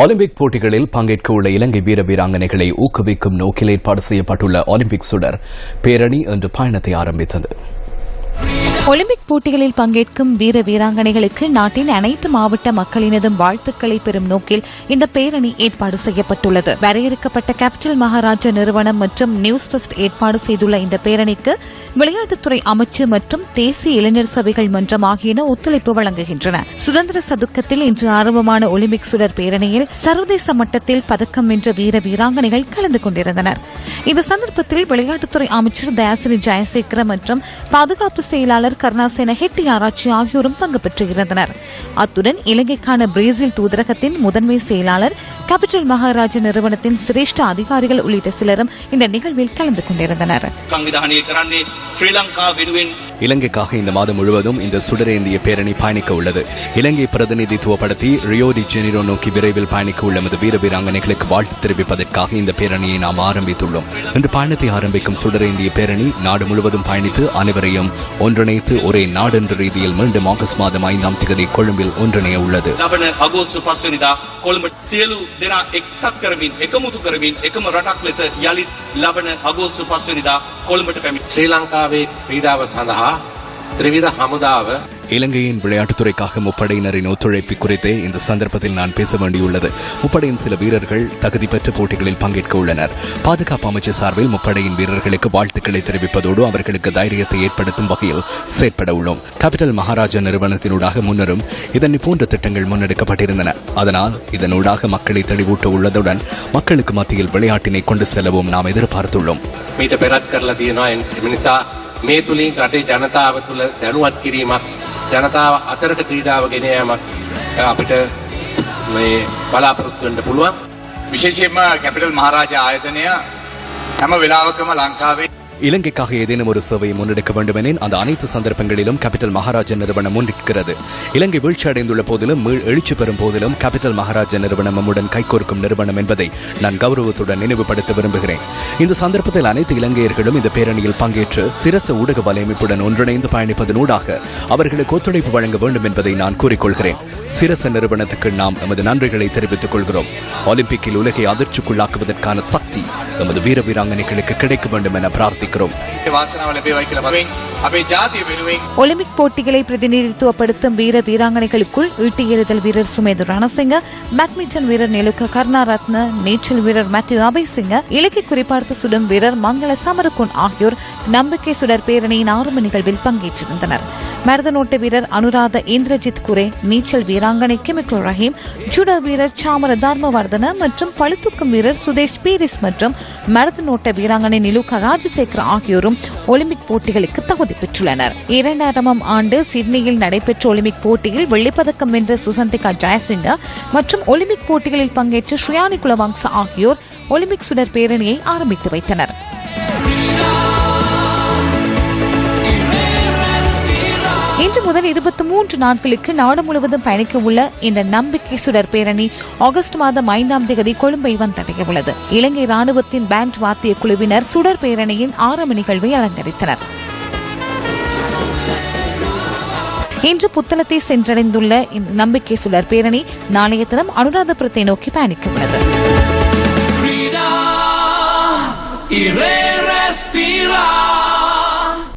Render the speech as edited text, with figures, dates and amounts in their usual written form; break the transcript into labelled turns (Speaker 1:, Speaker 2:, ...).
Speaker 1: Olympic போட்டிகளில் பங்கேற்க உள்ள இலங்கை வீர வீராங்கனைகளை ஊக்குவிக்கும் நோக்கில் ஏற்பாடு செய்யப்பட்டுள்ள ஒலிம்பிக் சுடர் பேரணி இன்று பயணத்தை ஆரம்பித்தது.
Speaker 2: ஒலிம்பிக் போட்டிகளில் பங்கேற்கும் வீர வீராங்கனைகளுக்கு நாட்டின் அனைத்து மாவட்ட மக்களினதும் வாழ்த்துக்களை பெறும் நோக்கில் இந்த பேரணி ஏற்பாடு செய்யப்பட்டுள்ளது. வரையறுக்கப்பட்ட கேபிட்டல் மகாராஜா நிறுவனம் மற்றும் நியூஸ் ஃபர்ஸ்ட் ஏற்பாடு செய்துள்ள இந்த பேரணிக்கு விளையாட்டுத்துறை அமைச்சு மற்றும் தேசிய இளைஞர் சபைகள் மன்றம் ஆகியன ஒத்துழைப்பு வழங்குகின்றன. சுதந்திர சதுக்கத்தில் இன்று ஆரம்பமான ஒலிம்பிக் சுடர் பேரணியில் சர்வதேச மட்டத்தில் பதக்கம் வென்ற வீர வீராங்கனைகள் கலந்து கொண்டிருந்தனர். இந்த சந்தர்ப்பத்தில் விளையாட்டுத்துறை அமைச்சர் தயாசிரி ஜெயசேகர மற்றும் பாதுகாப்பு செயலாளர் கருணாசேன ஹெட்டி ஆராய்ச்சி ஆகியோரும் பங்கு பெற்றிருந்தனர். அத்துடன் இலங்கைக்கான பிரேசில் தூதரகத்தின் முதன்மை செயலாளர், கேபிட்டல் மகாராஜா நிறுவனத்தின் சிரேஷ்ட அதிகாரிகள் உள்ளிட்ட சிலரும் இந்த நிகழ்வில் கலந்து கொண்டிருந்தனர்.
Speaker 1: இலங்கைக்காக இந்த மாதம் முழுவதும் இந்த சுடரேந்திய பேரணி பயணிக்க உள்ளது. இலங்கை பிரதிநிதித்துவப்படுத்தி ரியோ டி ஜெனிரோ நோக்கி விரைவில் பயணிக்க உள்ள நமது வீர வீராங்கனைகளுக்கு வாழ்த்து தெரிவிப்பதற்காக இந்த பேரணியை நாம் ஆரம்பித்துள்ளோம். இன்று பயணத்தை ஆரம்பிக்கும் சுடரேந்திய பேரணி நாடு முழுவதும் பயணித்து அனைவரையும் ஒன்றிணைத்து ஒரே நாடு என்ற ரீதியில் மீண்டும் ஆகஸ்ட் மாதம் 5ஆம் தேதி கொழும்பில் ஒன்றிணைய உள்ளது.
Speaker 3: ஸ்ரீலங்காவே ක්‍රීඩාව සඳහා ත්‍රිවිධ හමුදාව
Speaker 1: இலங்கையின் விளையாட்டுத்துறைக்காக முப்படையினரின் ஒத்துழைப்பு குறித்தே இந்த சந்தர்ப்பத்தில் நான் பேச வேண்டியுள்ளது. முப்படையின் சில வீரர்கள் தகுதி பெற்ற போட்டிகளில் பங்கேற்க உள்ளனர். பாதுகாப்பு அமைச்சர் சார்பில் முப்படையின் வீரர்களுக்கு வாழ்த்துக்களை தெரிவிப்பதோடு அவர்களுக்கு தைரியத்தை ஏற்படுத்தும் வகையில் செயற்பட உள்ளோம். கேபிட்டல் மகாராஜா நிறுவனத்தினூடாக முன்னரும் இதனை போன்ற திட்டங்கள் முன்னெடுக்கப்பட்டிருந்தன. அதனால் இதனூடாக மக்களை தெளிவூட்ட உள்ளதுடன் மக்களுக்கு மத்தியில் விளையாட்டினை கொண்டு செல்லவும் நாம் எதிர்பார்த்துள்ளோம்.
Speaker 3: මේ තුලින් රටේ ජනතාව තුළ දැනුවත් කිරීමක්, ජනතාව අතරට ක්‍රීඩාව ගෙන යාමක් අපිට මේ බලාපොරොත්තු වෙන්න පුළුවන්.
Speaker 4: විශේෂයෙන්ම කැපිටල් මහරජා ආයතනය හැම වෙලාවකම ලංකාවේ
Speaker 1: இலங்கைக்காக ஏதேனும் ஒரு சேவையை முன்னெடுக்க வேண்டுமெனில் அந்த அனைத்து சந்தர்ப்பங்களிலும் கேபிட்டல் மகாராஜா நிறுவனம் முன்னிற்கிறது. இலங்கை வீழ்ச்சி அடைந்துள்ள போதிலும் எழுச்சி பெறும் போதிலும் கேபிட்டல் மகாராஜா நிறுவனம் நம்முடன் கைகோர்க்கும் நிறுவனம் என்பதை நான் கௌரவத்துடன் நினைவுபடுத்த விரும்புகிறேன். இந்த சந்தர்ப்பத்தில் அனைத்து இலங்கையர்களும் இந்த பேரணியில் பங்கேற்று சிரச ஊடக வலையமைப்புடன் ஒன்றிணைந்து பயணிப்பதனூடாக அவர்களுக்கு ஒத்துழைப்பு வழங்க வேண்டும் என்பதை நான் கூறிக்கொள்கிறேன். சிரச நிறுவனத்துக்கு நாம் எமது நன்றிகளை தெரிவித்துக் கொள்கிறோம். ஒலிம்பிக்கில் உலகை அதிர்ச்சிக்குள்ளாக்குவதற்கான சக்தி எமது வீர வீராங்கனைகளுக்கு கிடைக்க வேண்டும் என பிரார்த்திக்கிறோம்.
Speaker 2: ஒலிம்பிக் போட்டிகளை பிரதிநிதித்துவப்படுத்தும் வீர வீராங்கனைகளுக்குள் ஈட்டி எறிதல் வீரர் சுமேது ரணசிங்க, பேட்மிண்டன் வீரர் நெலுக்க கருணாரத்ன, நீச்சல் வீரர் மேத்யூ அபய்சிங்க, இலக்கை குறிப்பார்த்து சுடும் வீரர் மங்கள சமரகுன் ஆகியோர் நம்பிக்கை சுடர் பேரணியின் ஆரம்ப நிகழ்வில் பங்கேற்றிருந்தனர். மரதனோட்ட வீரர் அனுராத இந்திரஜித் குரே, நீச்சல் வீராங்கனை கிமிகோ ரஹீம், ஜூடோ வீரர் சாமர தர்மவர்தன மற்றும் பளுதூக்கும் வீரர் சுதேஷ் பீரிஸ் மற்றும் மரதனோட்ட வீராங்கனை நிலுகா ராஜசேகர் ஆகியோரும் ஒலிம்பிக் போட்டிகளுக்கு தகுதி பெற்றுள்ளனர். 2000ஆம் ஆண்டு சிட்னியில் நடைபெற்ற ஒலிம்பிக் போட்டியில் வெள்ளிப்பதக்கம் வென்ற சுசந்திகா ஜெயசிங்க மற்றும் ஒலிம்பிக் போட்டிகளில் பங்கேற்ற ஸ்ரீயானி குலவங்ச ஆகியோர் ஒலிம்பிக் சுடர் பேரணியை ஆரம்பித்து வைத்தனர். இன்று முதல் 23 நாட்களுக்கு நாடு முழுவதும் பயணிக்க உள்ள இந்த நம்பிக்கை சுடர் பேரணி ஆகஸ்ட் மாதம் 5ஆம் தேதி கொழும்பை வந்தடைய உள்ளது. இலங்கை ராணுவத்தின் பேண்ட் வாத்திய குழுவினர் சுடர் பேரணியின் ஆரம்ப நிகழ்வை அலங்கரித்தனர். இன்று புத்தளத்தை சென்றடைந்துள்ள இந்த நம்பிக்கை சுடர் பேரணி நாளைய தினம் அனுராதபுரத்தை நோக்கி பயணிக்க உள்ளது.